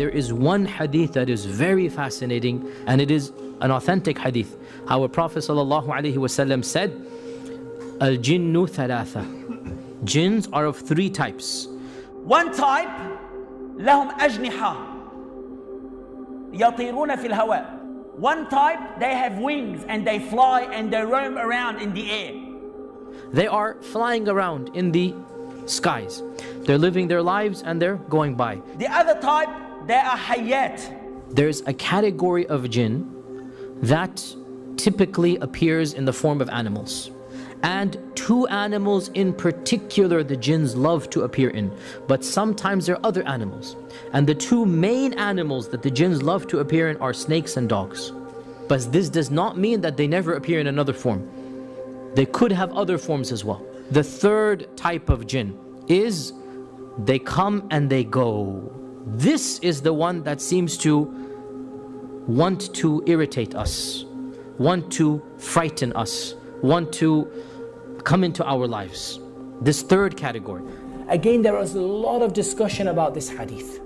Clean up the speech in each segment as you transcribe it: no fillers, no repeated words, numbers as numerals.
there is one hadith that is very fascinating, and it is an authentic hadith. Our Prophet ﷺ said, Al-jinnu thalatha. Jinns are of three types. One type, lahum ajniha, yatiruna fil hawa. One type, they have wings and they fly and they roam around in the air. They are flying around in the skies. They're living their lives and they're going by. The other type, they are hayat. There's a category of jinn that typically appears in the form of animals. And two animals in particular the jinns love to appear in. But sometimes there are other animals. And the two main animals that the jinns love to appear in are snakes and dogs. But this does not mean that they never appear in another form. They could have other forms as well. The third type of jinn is they come and they go. This is the one that seems to want to irritate us, want to frighten us, want to come into our lives. This third category. Again, there is a lot of discussion about this hadith.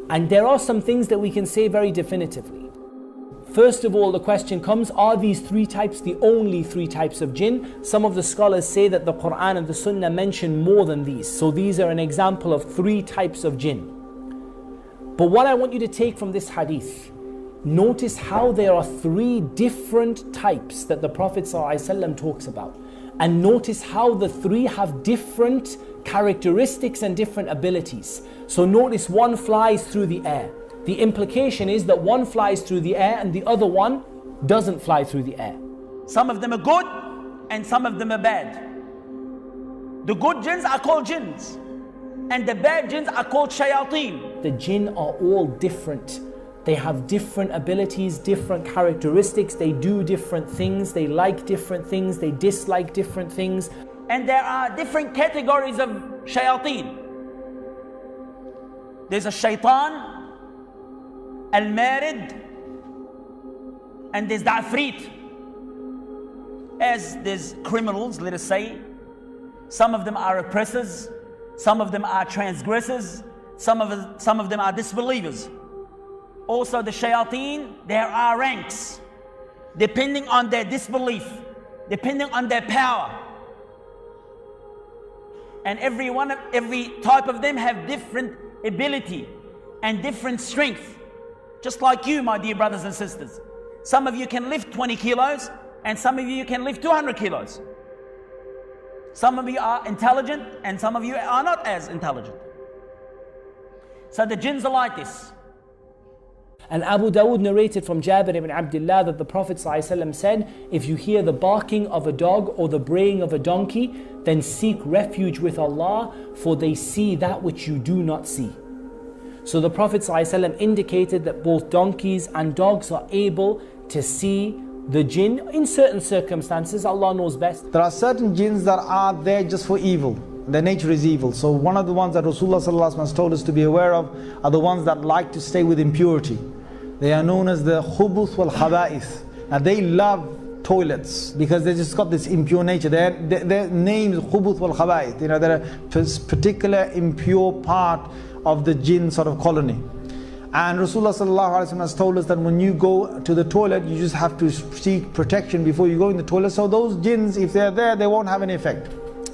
And there are some things that we can say very definitively. First of all, the question comes, are these three types the only three types of jinn? Some of the scholars say that the Quran and the Sunnah mention more than these. So these are an example of three types of jinn. But what I want you to take from this hadith, notice how there are three different types that the Prophet ﷺ talks about. And notice how the three have different characteristics and different abilities. So notice one flies through the air. The implication is that one flies through the air and the other one doesn't fly through the air. Some of them are good and some of them are bad. The good jinns are called jinns and the bad jinns are called shayateen. The jinn are all different. They have different abilities, different characteristics, they do different things, they like different things, they dislike different things. And there are different categories of shayateen. There's a shaitan, al-marid, and there's the afrit. As there's criminals, let us say, some of them are oppressors, some of them are transgressors, some of them are disbelievers. Also the shayateen, there are ranks, depending on their disbelief, depending on their power. And every type of them have different ability and different strength. Just like you, my dear brothers and sisters. Some of you can lift 20 kilos and some of you can lift 200 kilos. Some of you are intelligent and some of you are not as intelligent. So the jinns are like this. And Abu Dawood narrated from Jabir ibn Abdullah that the Prophet ﷺ said, if you hear the barking of a dog or the braying of a donkey, then seek refuge with Allah, for they see that which you do not see. So the Prophet ﷺ indicated that both donkeys and dogs are able to see the jinn in certain circumstances. Allah knows best. There are certain jinns that are there just for evil. Their nature is evil. So one of the ones that Rasulullah ﷺ has told us to be aware of are the ones that like to stay with impurity. They are known as the khubuth wal khaba'ith. Now they love toilets because they just got this impure nature. Their name is khubuth wal khaba'ith. You know, they're a particular impure part of the jinn sort of colony. And Rasulullah ﷺ has told us that when you go to the toilet, you just have to seek protection before you go in the toilet. So those jinns, if they're there, they won't have any effect.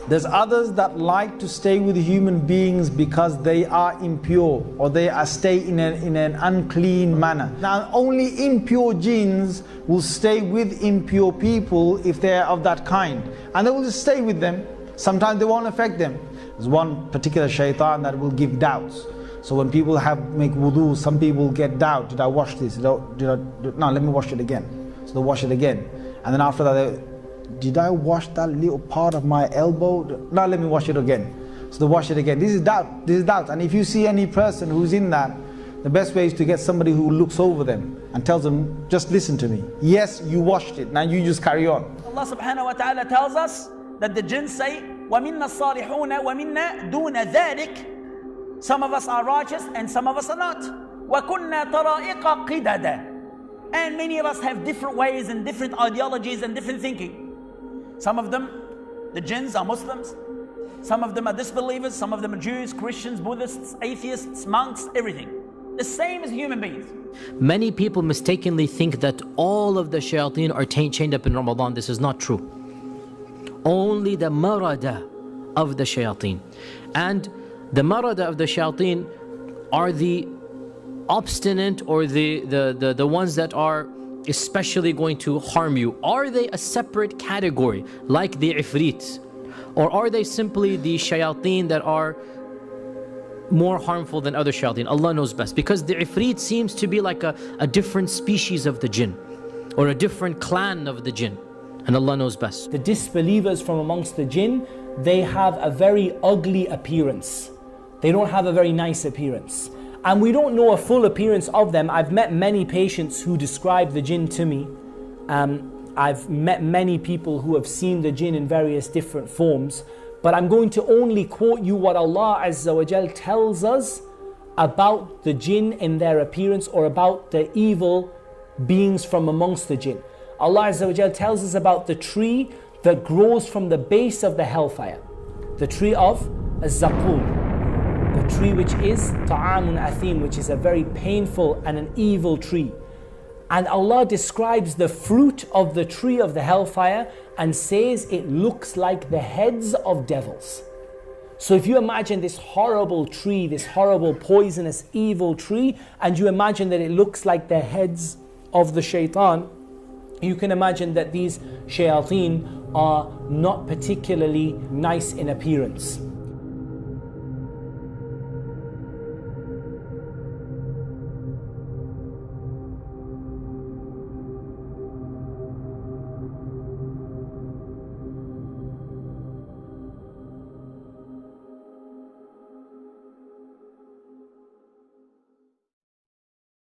There's others that like to stay with human beings because they are impure or they stay in an unclean manner. Now only impure jinns will stay with impure people if they are of that kind. And they will just stay with them. Sometimes they won't affect them. There's one particular shaitan that will give doubts. So when people make wudu, some people get doubt. Did I wash this? No, let me wash it again. So they wash it again. And then after that, did I wash that little part of my elbow? No, let me wash it again. So they wash it again. This is doubt. This is doubt. And if you see any person who's in that, the best way is to get somebody who looks over them and tells them, just listen to me. Yes, you washed it. Now you just carry on. Allah subhanahu wa ta'ala tells us that the jinns say, وَمِنَّا الصَّالِحُونَ وَمِنَّا دُونَ ذَلِكَ. Some of us are righteous and some of us are not. وَكُنَّا طَرَائِقَ قِدَدًا. And many of us have different ways and different ideologies and different thinking. Some of them, the jinns, are Muslims. Some of them are disbelievers. Some of them are Jews, Christians, Buddhists, atheists, monks, everything. The same as human beings. Many people mistakenly think that all of the shayateen are chained up in Ramadan. This is not true. Only the marada of the shayateen. And the marada of the shayateen are the obstinate or the ones that are especially going to harm you. Are they a separate category like the ifrit? Or are they simply the shayateen that are more harmful than other shayateen? Allah knows best. Because the ifrit seems to be like a different species of the jinn, or a different clan of the jinn. And Allah knows best. The disbelievers from amongst the jinn, they have a very ugly appearance. They don't have a very nice appearance. And we don't know a full appearance of them. I've met many patients who describe the jinn to me. I've met many people who have seen the jinn in various different forms. But I'm going to only quote you what Allah Azza wa Jal tells us about the jinn in their appearance, or about the evil beings from amongst the jinn. Allah Azza wa Jal tells us about the tree that grows from the base of the hellfire. The tree of Az-Zaqum. The tree which is ta'amun athim, which is a very painful and an evil tree. And Allah describes the fruit of the tree of the hellfire and says it looks like the heads of devils. So if you imagine this horrible tree, this horrible poisonous evil tree, and you imagine that it looks like the heads of the shaitan, you can imagine that these shayateen are not particularly nice in appearance.